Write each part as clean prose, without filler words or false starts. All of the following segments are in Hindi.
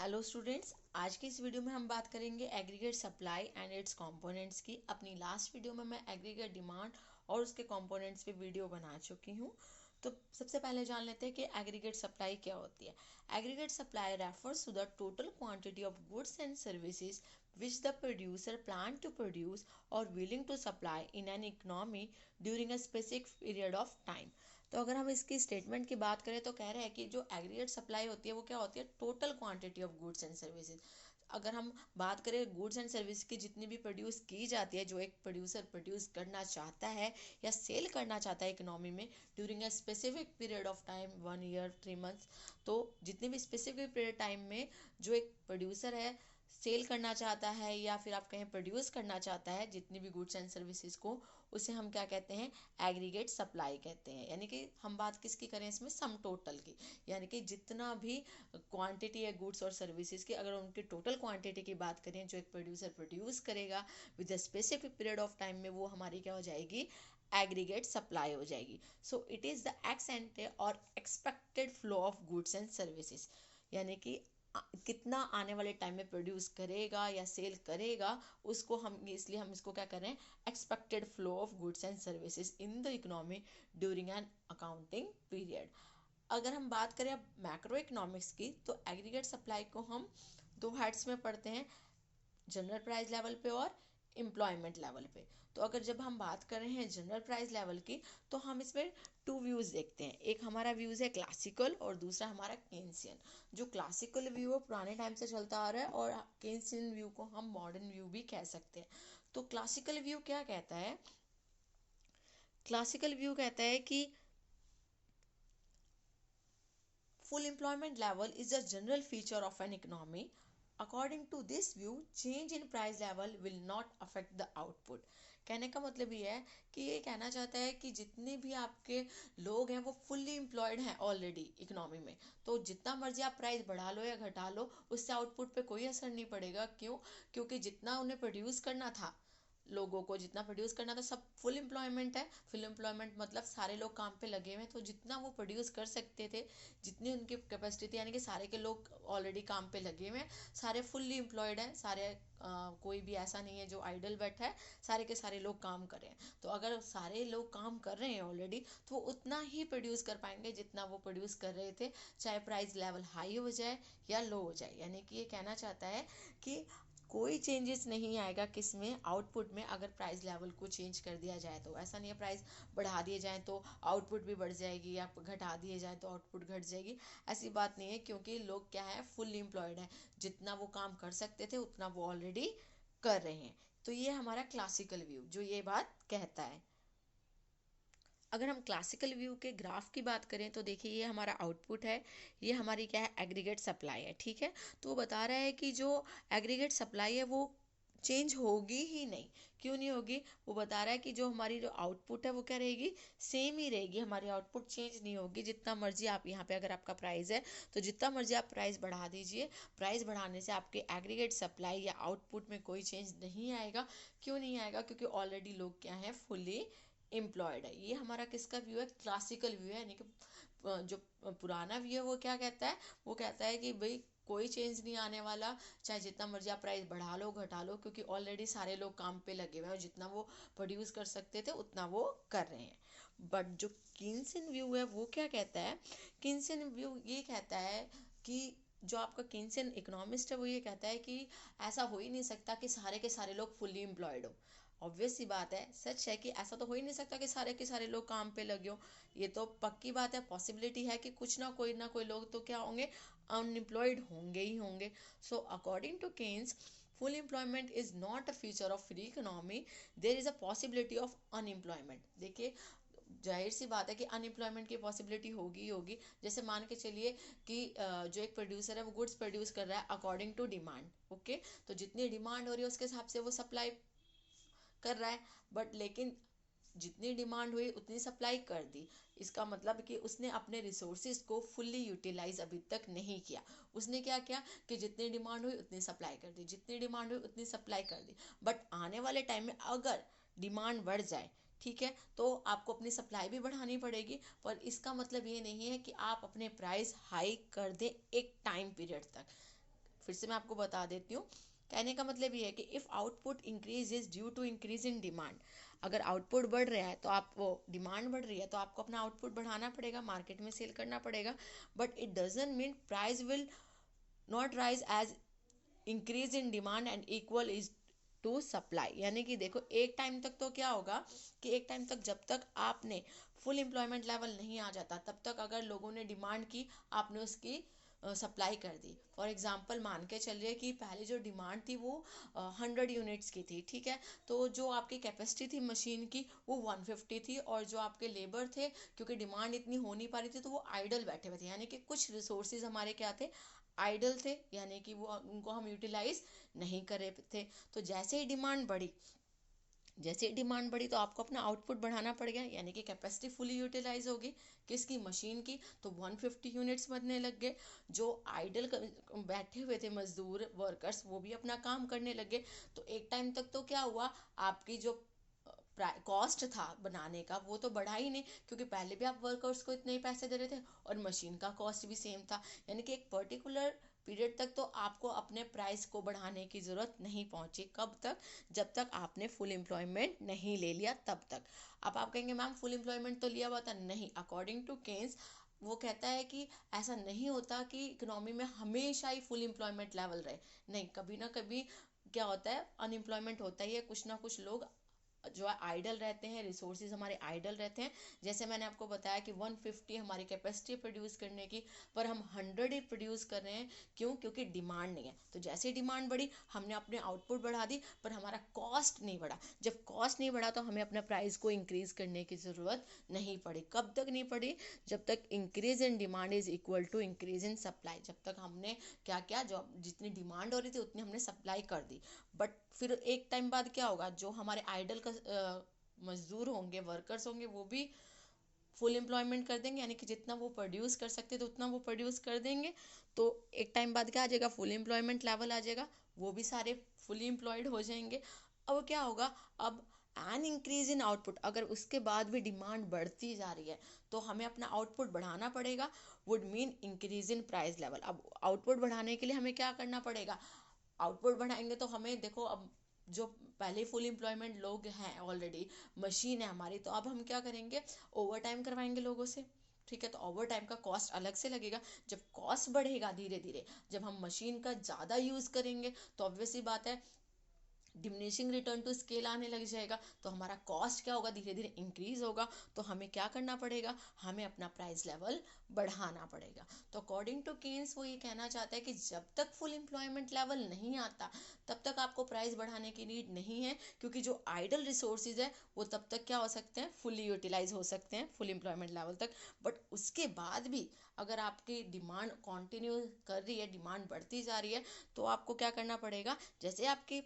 हेलो स्टूडेंट्स, आज की इस वीडियो में हम बात करेंगे aggregate supply and it's components की। अपनी लास्ट वीडियो में मैं एग्रीगेट डिमांड और उसके कंपोनेंट्स पे वीडियो बना चुकी हूँ। तो सबसे पहले जान लेते हैं कि एग्रीगेट सप्लाई क्या होती है। Aggregate supply refers to the total quantity of goods and services which the producer plan to produce or willing to supply in an economy during a specific period of time। तो अगर हम इसकी स्टेटमेंट की बात करें तो कह रहे हैं कि जो एग्रीगेट सप्लाई होती है वो क्या होती है, total quantity of goods and services. अगर हम बात करें गुड्स एंड सर्विस की जितनी भी प्रोड्यूस की जाती है, जो एक प्रोड्यूसर प्रोड्यूस करना चाहता है या सेल करना चाहता है इकोनॉमी में during a specific period of time 1 year 3 months, तो जितने भी स्पेसिफिक पीरियड टाइम में जो एक प्रोड्यूसर है सेल करना चाहता है या फिर आप कहें प्रोड्यूस करना चाहता है जितनी भी गुड्स एंड सर्विसेज को, उसे हम क्या कहते हैं, एग्रीगेट सप्लाई कहते हैं। यानी कि हम बात किसकी करें इसमें, सम टोटल की। यानी कि जितना भी क्वांटिटी है गुड्स और सर्विसेज की, अगर उनकी टोटल क्वांटिटी की बात करें जो एक प्रोड्यूसर प्रोड्यूस करेगा with a specific period of time में, वो हमारी क्या हो जाएगी, एग्रीगेट सप्लाई हो जाएगी। So it is the ex ante और expected flow of goods and services. यानी कि कितना आने वाले टाइम में प्रोड्यूस करेगा या सेल करेगा, उसको हम इसलिए हम इसको क्या कर रहे हैं, expected flow of goods and services in the economy during an accounting period. अगर हम बात करें अब मैक्रो इकोनॉमिक्स की, तो एग्रीगेट सप्लाई को हम दो हेड्स में पढ़ते हैं, जनरल प्राइस लेवल पे और एम्प्लॉयमेंट लेवल पे। तो अगर जब हम बात कर रहे हैं जनरल प्राइस लेवल की, तो हम इसमें टू व्यूज़ देखते हैं। एक हमारा व्यूज़ है क्लासिकल और दूसरा हमारा केन्सियन। जो क्लासिकल व्यू है पुराने टाइम से चलता आ रहा है और केन्सियन व्यू को हम मॉडर्न व्यू भी कह सकते हैं। तो क्लासिकल व्यू क्या कहता है, क्लासिकल व्यू कहता है कि full employment level is a general feature of an economy. According to this view, change in price level will not affect the output। कहने का मतलब ये है कि ये कहना चाहता है कि जितने भी आपके लोग हैं वो फुल्ली एम्प्लॉयड हैं ऑलरेडी इकोनॉमी में, तो जितना मर्जी आप प्राइस बढ़ा लो या घटा लो, उससे आउटपुट पे कोई असर नहीं पड़ेगा। क्यों? क्योंकि जितना उन्हें प्रोड्यूस करना था, लोगों को जितना प्रोड्यूस करना था, सब फुल एम्प्लॉयमेंट है। फुल एम्प्लॉयमेंट मतलब सारे लोग काम पे लगे हुए हैं, तो जितना वो प्रोड्यूस कर सकते थे, जितनी उनकी कैपेसिटी थी, यानी कि सारे के लोग ऑलरेडी काम पे लगे हुए हैं, सारे फुल्ली एम्प्लॉयड हैं, सारे कोई भी ऐसा नहीं है जो आइडल बैठा है, सारे के सारे लोग काम कर रहे हैं। तो अगर सारे लोग काम कर रहे हैं ऑलरेडी, तो वो उतना ही प्रोड्यूस कर पाएंगे जितना वो प्रोड्यूस कर रहे थे, चाहे प्राइस लेवल हाई हो जाए या लो हो जाए। यानी कि ये कहना चाहता है कि कोई चेंजेस नहीं आएगा किस में, आउटपुट में, अगर प्राइस लेवल को चेंज कर दिया जाए तो। ऐसा नहीं है प्राइस बढ़ा दिए जाए तो आउटपुट भी बढ़ जाएगी या घटा दिए जाए तो आउटपुट घट जाएगी, ऐसी बात नहीं है। क्योंकि लोग क्या है, फुल एम्प्लॉयड है, जितना वो काम कर सकते थे उतना वो ऑलरेडी कर रहे हैं। तो ये हमारा क्लासिकल व्यू जो ये बात कहता है। अगर हम क्लासिकल व्यू के ग्राफ की बात करें तो देखिए ये हमारा आउटपुट है, ये हमारी क्या है, एग्रीगेट सप्लाई है। ठीक है, तो वो बता रहा है कि जो एग्रीगेट सप्लाई है वो चेंज होगी ही नहीं। क्यों नहीं होगी? वो बता रहा है कि जो हमारी जो आउटपुट है वो क्या रहेगी, सेम ही रहेगी। हमारी आउटपुट चेंज नहीं होगी। जितना मर्जी आप यहाँ पे, अगर आपका प्राइस है तो जितना मर्जी आप प्राइस बढ़ा दीजिए, प्राइस बढ़ाने से आपके एग्रीगेट सप्लाई या आउटपुट में कोई चेंज नहीं आएगा। क्यों नहीं आएगा? क्योंकि ऑलरेडी लोग क्या है, फुली एम्प्लॉयड है। ये हमारा किसका व्यू है, क्लासिकल व्यू है। यानी कि जो पुराना व्यू है वो क्या कहता है, वो कहता है कि भाई कोई चेंज नहीं आने वाला, चाहे जितना मर्जी आप प्राइस बढ़ा लो घटा लो, क्योंकि ऑलरेडी सारे लोग काम पे लगे हुए हैं और जितना वो प्रोड्यूस कर सकते थे उतना वो कर रहे हैं। बट जो किन्सन व्यू है वो क्या कहता है, किन्सन व्यू ये कहता है कि जो आपका किन्सन इकोनॉमिस्ट है वो ये कहता है कि ऐसा हो ही नहीं सकता कि सारे के सारे लोग फुल्ली एम्प्लॉयड हो। ऑब्वियस सी बात है, सच है कि ऐसा तो हो ही नहीं सकता कि सारे के सारे लोग काम पे लगे हो। ये तो पक्की बात है, पॉसिबिलिटी है कि कुछ ना कोई लोग तो क्या होंगे, अनएम्प्लॉयड होंगे ही होंगे। So according to Keynes, full employment is not a feature of free economy, there is a possibility of unemployment. देखिए जाहिर सी बात है कि अनएम्प्लॉयमेंट की पॉसिबिलिटी होगी ही होगी। जैसे मान के चलिए कि जो एक प्रोड्यूसर है वो गुड्स प्रोड्यूस कर रहा है अकॉर्डिंग टू डिमांड, ओके, तो जितनी डिमांड हो रही है उसके हिसाब से वो सप्लाई कर रहा है। बट लेकिन जितनी डिमांड हुई उतनी सप्लाई कर दी, इसका मतलब कि उसने अपने रिसोर्सेज को फुल्ली यूटिलाइज अभी तक नहीं किया। उसने क्या किया कि जितनी डिमांड हुई उतनी सप्लाई कर दी, जितनी डिमांड हुई उतनी सप्लाई कर दी। बट आने वाले टाइम में अगर डिमांड बढ़ जाए, ठीक है, तो आपको अपनी सप्लाई भी बढ़ानी पड़ेगी। पर इसका मतलब ये नहीं है कि आप अपने प्राइस हाई कर दें एक टाइम पीरियड तक। फिर से मैं आपको बता देती हूँ। कहने का मतलब ये है कि if output increase is due to increase in demand, अगर आउटपुट बढ़ रहा है तो आप वो डिमांड बढ़ रही है तो आपको अपना आउटपुट बढ़ाना पड़ेगा, मार्केट में सेल करना पड़ेगा, but it doesn't mean price will not rise as increase in demand and equal is to supply. यानी कि देखो एक टाइम तक तो क्या होगा कि एक टाइम तक जब तक आपने फुल एम्प्लॉयमेंट लेवल नहीं आ जाता तब तक अगर लोगों ने डिमांड की, आपने उसकी सप्लाई कर दी। फॉर एग्जांपल मान के चलिए कि पहले जो डिमांड थी वो 100 यूनिट्स की थी, ठीक है, तो जो आपकी कैपेसिटी थी मशीन की वो 150 थी, और जो आपके लेबर थे क्योंकि डिमांड इतनी हो नहीं पा रही थी तो वो आइडल बैठे हुए थे, यानी कि कुछ रिसोर्सेज हमारे क्या थे, आइडल थे, यानी कि वो उनको हम यूटिलाइज नहीं कर रहे थे। तो जैसे ही डिमांड बढ़ी तो आपको अपना आउटपुट बढ़ाना पड़ गया, यानी कि कैपेसिटी फुली यूटिलाइज होगी किसकी, मशीन की, तो 150 यूनिट्स बनने लग गए। जो आइडल बैठे हुए थे मजदूर वर्कर्स वो भी अपना काम करने लगे। तो एक टाइम तक तो क्या हुआ, आपकी जो कॉस्ट था बनाने का वो तो बढ़ा ही नहीं, क्योंकि पहले भी आप वर्कर्स को इतने ही पैसे दे रहे थे और मशीन का कॉस्ट भी सेम था। यानी कि एक पर्टिकुलर पीरियड तक तो आपको अपने प्राइस को बढ़ाने की ज़रूरत नहीं पहुंची। कब तक, जब तक आपने फुल एम्प्लॉयमेंट नहीं ले लिया तब तक। अब आप कहेंगे मैम फुल एम्प्लॉयमेंट तो लिया हुआ था, नहीं, अकॉर्डिंग टू केन्स वो कहता है कि ऐसा नहीं होता कि इकोनॉमी में हमेशा ही फुल एम्प्लॉयमेंट लेवल रहे। नहीं, कभी ना कभी क्या होता है, अनएम्प्लॉयमेंट होता ही है, कुछ ना कुछ लोग जो है आइडल रहते हैं, रिसोर्सेज हमारे आइडल रहते हैं। जैसे मैंने आपको बताया कि 150 हमारी कैपेसिटी प्रोड्यूस करने की, पर हम 100 ही प्रोड्यूस कर रहे हैं, क्यों, क्योंकि डिमांड नहीं है। तो जैसे ही डिमांड बढ़ी हमने अपने आउटपुट बढ़ा दी, पर हमारा कॉस्ट नहीं बढ़ा। जब कॉस्ट नहीं बढ़ा तो हमें अपने प्राइस को इंक्रीज करने की ज़रूरत नहीं पड़ी। कब तक नहीं पड़ी, जब तक increase in demand is equal to increase in supply. जब तक हमने क्या किया, जो जितनी डिमांड हो रही थी उतनी हमने सप्लाई कर दी। बट फिर एक टाइम बाद क्या होगा, जो हमारे आइडल का मजदूर होंगे, वर्कर्स होंगे, वो भी फुल एम्प्लॉयमेंट कर देंगे, यानी कि जितना वो प्रोड्यूस कर सकते तो उतना वो प्रोड्यूस कर देंगे। तो एक टाइम बाद क्या आ जाएगा, फुल एम्प्लॉयमेंट लेवल आ जाएगा, वो भी सारे फुली एम्प्लॉयड हो जाएंगे। अब क्या होगा, अब एन इंक्रीज इन आउटपुट, अगर उसके बाद भी डिमांड बढ़ती जा रही है तो हमें अपना आउटपुट बढ़ाना पड़ेगा, would mean increase in price level. अब आउटपुट बढ़ाने के लिए हमें क्या करना पड़ेगा, आउटपुट बढ़ाएंगे तो हमें देखो, अब जो पहले फुल एम्प्लॉयमेंट लोग हैं ऑलरेडी, मशीन है हमारी, तो अब हम क्या करेंगे, ओवर टाइम करवाएंगे लोगों से, ठीक है, तो ओवर टाइम का कॉस्ट अलग से लगेगा। जब कॉस्ट बढ़ेगा धीरे धीरे, जब हम मशीन का ज़्यादा यूज़ करेंगे तो ऑब्वियस सी बात है डिमिनिशिंग रिटर्न टू स्केल आने लग जाएगा, तो हमारा कॉस्ट क्या होगा, धीरे धीरे इंक्रीज होगा। तो हमें क्या करना पड़ेगा, हमें अपना प्राइस लेवल बढ़ाना पड़ेगा। तो अकॉर्डिंग टू केन्स वो ये कहना चाहता है कि जब तक फुल एम्प्लॉयमेंट लेवल नहीं आता तब तक आपको प्राइस बढ़ाने की नीड नहीं है, क्योंकि जो आइडल रिसोर्सेज है वो तब तक क्या हो सकते हैं, फुली यूटिलाइज हो सकते हैं फुल एम्प्लॉयमेंट लेवल तक। बट उसके बाद भी अगर आपकी डिमांड कंटिन्यू कर रही है, डिमांड बढ़ती जा रही है, तो आपको क्या करना पड़ेगा, जैसे आपकी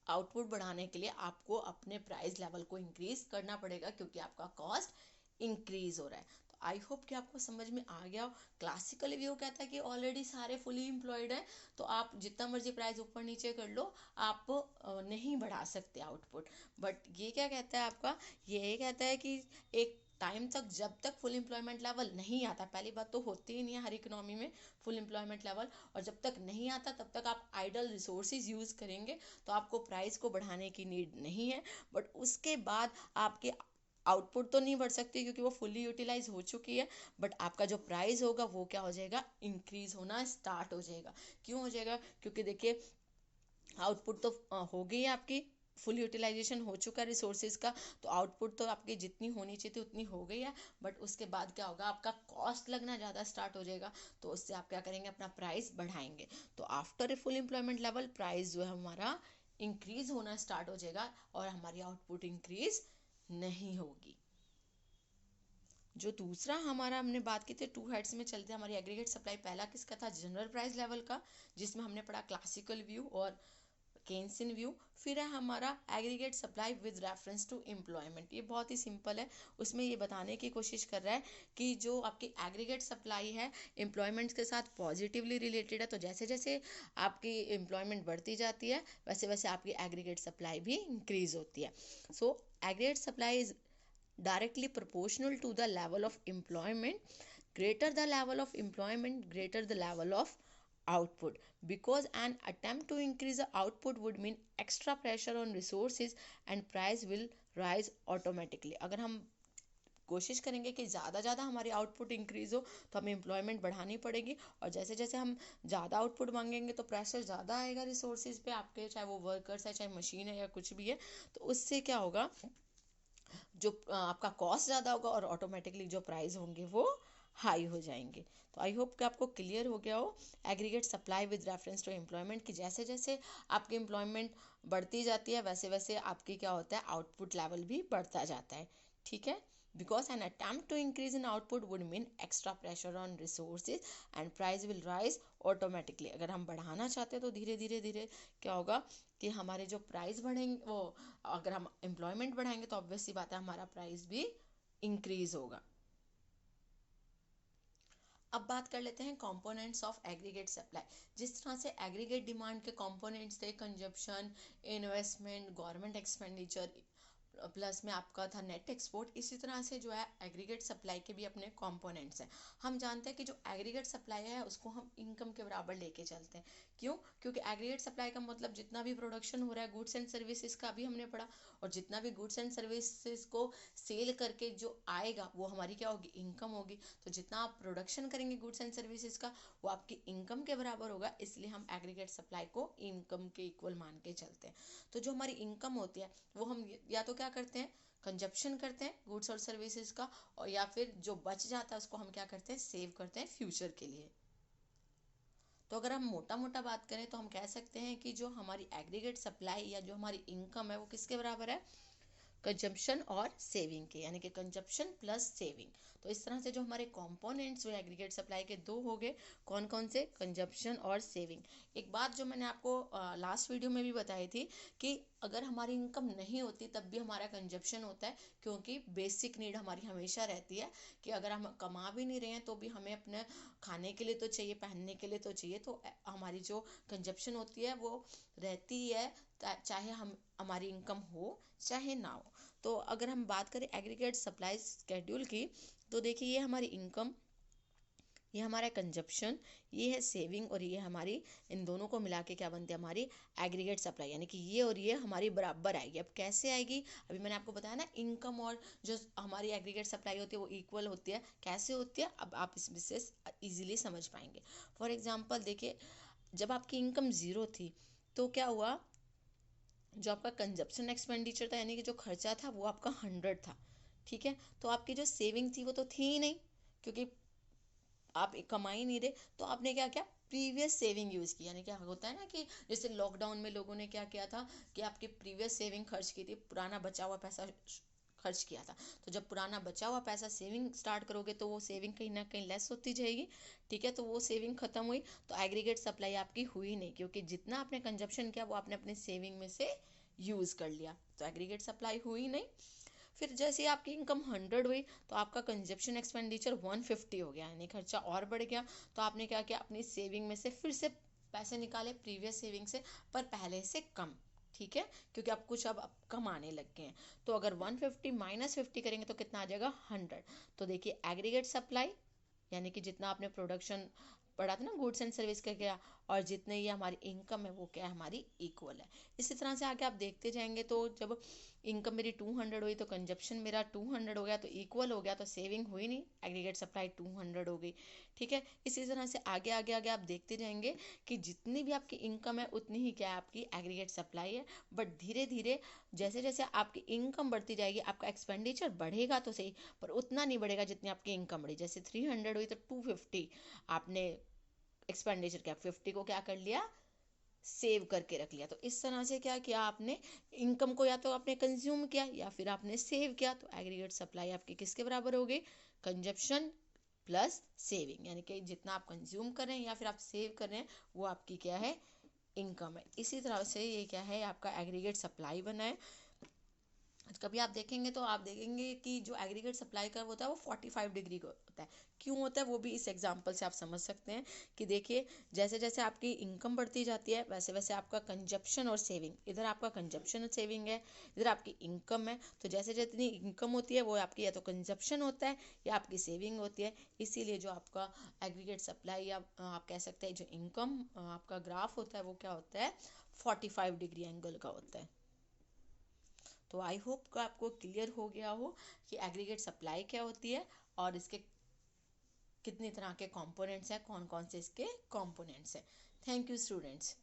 आउटपुट बढ़ाने के लिए आपको अपने प्राइस लेवल को इंक्रीज करना पड़ेगा, क्योंकि आपका कॉस्ट इंक्रीज हो रहा है। तो आई होप कि आपको समझ में आ गया हो। क्लासिकल व्यू कहता है कि ऑलरेडी सारे फुली एम्प्लॉयड हैं, तो आप जितना मर्जी प्राइस ऊपर नीचे कर लो, आप नहीं बढ़ा सकते आउटपुट। बट ये क्या कहता है आपका, ये कहता है कि एक टाइम तक, जब तक फुल एम्प्लॉयमेंट लेवल नहीं आता, पहली बात तो होती ही नहीं है हर इकोनॉमी में फुल एम्प्लॉयमेंट लेवल, और जब तक नहीं आता तब तक आप आइडल रिसोर्सेज यूज़ करेंगे, तो आपको प्राइस को बढ़ाने की नीड नहीं है। बट उसके बाद आपके आउटपुट तो नहीं बढ़ सकती क्योंकि वो फुली यूटिलाइज हो चुकी है, बट आपका जो प्राइस होगा वो क्या हो जाएगा, इंक्रीज होना स्टार्ट हो जाएगा। क्यों हो जाएगा, क्योंकि देखिए आउटपुट तो हो गई है आपकी, फुल यूटिलाइजेशन हो चुका है रिसोर्सेज का, तो आउटपुट तो आपकी जितनी होनी चाहिए थी उतनी हो गई है। बट उसके बाद क्या होगा, आपका कॉस्ट लगना ज़्यादा स्टार्ट हो जाएगा, तो उससे आप क्या करेंगे, अपना प्राइस बढ़ाएंगे। तो after a full employment level price जो है हमारा इंक्रीज होना स्टार्ट हो जाएगा और हमारी आउटपुट इंक्रीज नहीं होगी। जो दूसरा हमारा हमने बात की थी, टू हेड्स में चलते हैं हमारी एग्रीगेट सप्लाई। पहला किसका था, जनरल प्राइस लेवल का, जिसमें हमने पढ़ा क्लासिकल व्यू और केन्सियन व्यू। फिर है हमारा aggregate supply with reference to employment. ये बहुत ही सिंपल है, उसमें ये बताने की कोशिश कर रहा है कि जो आपकी एग्रीगेट सप्लाई है एम्प्लॉयमेंट के साथ पॉजिटिवली रिलेटेड है, तो जैसे जैसे आपकी एम्प्लॉयमेंट बढ़ती जाती है वैसे वैसे आपकी एग्रीगेट सप्लाई भी इंक्रीज होती है। So aggregate supply is directly proportional to the level of employment. Greater the level of employment, greater the level of output, because an attempt to increase the output would mean extra pressure on resources and price will rise automatically. अगर हम कोशिश करेंगे कि ज़्यादा हमारी आउटपुट इंक्रीज हो तो हमें एम्प्लॉयमेंट बढ़ानी पड़ेगी, और जैसे जैसे हम ज़्यादा आउटपुट मांगेंगे तो प्रेशर ज़्यादा आएगा रिसोर्सेज पे आपके, चाहे वो वर्कर्स है चाहे मशीन है या कुछ भी है। तो उससे क्या होगा, जो आपका कॉस्ट ज़्यादा होगा और ऑटोमेटिकली जो प्राइस होंगे वो हाई हो जाएंगे। तो आई होप कि आपको क्लियर हो गया हो aggregate supply with reference to employment, कि जैसे जैसे आपकी एम्प्लॉयमेंट बढ़ती जाती है वैसे वैसे आपकी क्या होता है, आउटपुट लेवल भी बढ़ता जाता है। ठीक है, because an attempt to increase in output would mean extra pressure on resources and price will rise automatically। अगर हम बढ़ाना चाहते हैं तो धीरे धीरे धीरे क्या होगा कि हमारे जो प्राइस बढ़ेंगे वो, अगर हम एम्प्लॉयमेंट बढ़ाएंगे तो ऑब्वियस सी बात है हमारा प्राइस भी इंक्रीज होगा। अब बात कर लेते हैं कंपोनेंट्स ऑफ एग्रीगेट सप्लाई। जिस तरह से एग्रीगेट डिमांड के कंपोनेंट्स थे consumption, investment, government expenditure, plus में आपका था नेट एक्सपोर्ट, इसी तरह से जो है एग्रीगेट सप्लाई के भी अपने कंपोनेंट्स हैं। हम जानते हैं कि जो एग्रीगेट सप्लाई है उसको हम इनकम के बराबर लेके चलते हैं। क्यों? क्योंकि एग्रीगेट सप्लाई का मतलब जितना भी प्रोडक्शन हो रहा है गुड्स एंड सर्विसेज का भी हमने पढ़ा, और जितना भी गुड्स एंड सर्विसेज को सेल करके जो आएगा वो हमारी क्या होगी, इनकम होगी। तो जितना आप प्रोडक्शन करेंगे गुड्स एंड सर्विसेज का वो आपकी इनकम के बराबर होगा, इसलिए हम एग्रीगेट सप्लाई को इनकम के इक्वल मान के चलते हैं। तो जो हमारी इनकम होती है वो हम या तो क्या करते हैं, कंजप्शन करते हैं गुड्स और सर्विसेज का, और या फिर जो बच जाता है उसको हम क्या करते हैं, सेव करते हैं फ्यूचर के लिए। तो अगर हम मोटा मोटा बात करें तो हम कह सकते हैं कि जो हमारी एग्रीगेट सप्लाई या जो हमारी इनकम है वो किसके बराबर है, कंजप्शन और सेविंग के, यानी कि कंजप्शन प्लस सेविंग। तो इस तरह से जो हमारे कंपोनेंट्स हुए एग्रीगेट सप्लाई के दो हो गए, कौन कौन से, कंजप्शन और सेविंग। एक बात जो मैंने आपको लास्ट वीडियो में भी बताई थी कि अगर हमारी इनकम नहीं होती तब भी हमारा कंजप्शन होता है, क्योंकि बेसिक नीड हमारी हमेशा रहती है कि अगर हम कमा भी नहीं रहे हैं तो भी हमें अपने खाने के लिए तो चाहिए, पहनने के लिए तो चाहिए। तो हमारी जो कंजप्शन होती है वो रहती है, चाहे हम हमारी इनकम हो चाहे ना हो। तो अगर हम बात करें एग्रीगेट सप्लाई स्केड्यूल की, तो देखिए ये हमारी इनकम, ये हमारा कंजप्शन, ये है सेविंग, और ये हमारी, इन दोनों को मिला के क्या बनती है, हमारी एग्रीगेट सप्लाई, यानी कि ये और ये हमारी बराबर आएगी। अब कैसे आएगी, अभी मैंने आपको बताया ना इनकम और जो हमारी एग्रीगेट सप्लाई होती है वो इक्वल होती है। कैसे होती है अब आप इसमें से इजीली समझ पाएंगे। फॉर एग्जाम्पल देखिए, जब आपकी इनकम ज़ीरो थी तो क्या हुआ, जो आपका कंजप्शन एक्सपेंडिचर था यानी कि जो खर्चा था वो आपका 100 था। ठीक है, तो आपकी जो सेविंग थी वो तो थी ही नहीं, क्योंकि आप कमा ही नहीं रहे। तो आपने क्या किया, प्रीवियस सेविंग यूज़ की। यानी क्या होता है ना कि जैसे लॉकडाउन में लोगों ने क्या किया था कि आपकी प्रीवियस सेविंग खर्च की थी, पुराना बचा हुआ पैसा खर्च किया था। तो जब पुराना बचा हुआ पैसा सेविंग स्टार्ट करोगे तो वो सेविंग कहीं ना कहीं लेस होती जाएगी। ठीक है, तो वो सेविंग खत्म हुई तो एग्रीगेट सप्लाई आपकी हुई नहीं, क्योंकि जितना आपने कंजप्शन किया वो आपने अपने सेविंग में से यूज़ कर लिया, तो एग्रीगेट सप्लाई हुई नहीं। फिर जैसे आपकी इनकम 100 हुई तो आपका कंजप्शन एक्सपेंडिचर 150 हो गया, यानी खर्चा और बढ़ गया। तो आपने क्या किया, अपनी सेविंग में से फिर से पैसे निकाले प्रीवियस सेविंग से, पर पहले से कम। ठीक है, क्योंकि आप कुछ अब कमाने लग गए हैं। तो अगर 150 माइनस 50 करेंगे तो कितना आ जाएगा, 100। तो देखिए एग्रीगेट सप्लाई यानी कि जितना आपने प्रोडक्शन पढ़ा था ना गुड्स एंड सर्विस का क्या, और जितने ये हमारी इनकम है वो क्या है, हमारी इक्वल है। इसी तरह से आगे आप देखते जाएंगे तो जब इनकम मेरी 200 हुई तो कंजप्शन मेरा 200 हो गया, तो इक्वल हो गया, तो सेविंग हुई नहीं, एग्रीगेट सप्लाई 200 हो गई। ठीक है, इसी तरह से आगे आगे आगे आप देखते जाएंगे कि जितनी भी आपकी इनकम है उतनी ही क्या है, आपकी एग्रीगेट सप्लाई है। बट धीरे धीरे जैसे जैसे आपकी इनकम बढ़ती जाएगी आपका एक्सपेंडिचर बढ़ेगा तो सही, पर उतना नहीं बढ़ेगा जितनी आपकी इनकम बढ़ी। जैसे 300 हुई तो 250 आपने एक्सपेंडिचर किया, 50 को क्या कर लिया, सेव करके रख लिया। तो इस तरह से क्या किया आपने, इनकम को या तो आपने कंज्यूम किया या फिर आपने सेव किया। तो एग्रीगेट सप्लाई आपकी किसके बराबर हो गई, कंजप्शन प्लस सेविंग, यानी कि जितना आप कंज्यूम कर रहे हैं या फिर आप सेव कर रहे हैं वो आपकी क्या है, इनकम है। इसी तरह से ये क्या है, आपका एग्रीगेट सप्लाई बना है। कभी आप देखेंगे तो आप देखेंगे कि जो एग्रीगेट सप्लाई कर्व होता है वो 45 डिग्री का होता है। क्यों होता है वो भी इस एग्जांपल से आप समझ सकते हैं कि देखिए जैसे जैसे आपकी इनकम बढ़ती जाती है वैसे वैसे आपका कंजप्शन और सेविंग, इधर आपका कंजप्शन और सेविंग है, इधर आपकी इनकम है, तो जैसे जितनी इनकम होती है वो आपकी या तो कंजप्शन होता है या आपकी सेविंग होती है। इसीलिए जो आपका एग्रीगेट सप्लाई या आप कह सकते हैं जो इनकम आपका ग्राफ होता है वो क्या होता है, 45 डिग्री एंगल का होता है। तो आई होप कि आपको क्लियर हो गया हो कि एग्रीगेट सप्लाई क्या होती है और इसके कितनी तरह के कंपोनेंट्स हैं, कौन कौन से इसके कंपोनेंट्स हैं। Thank you students.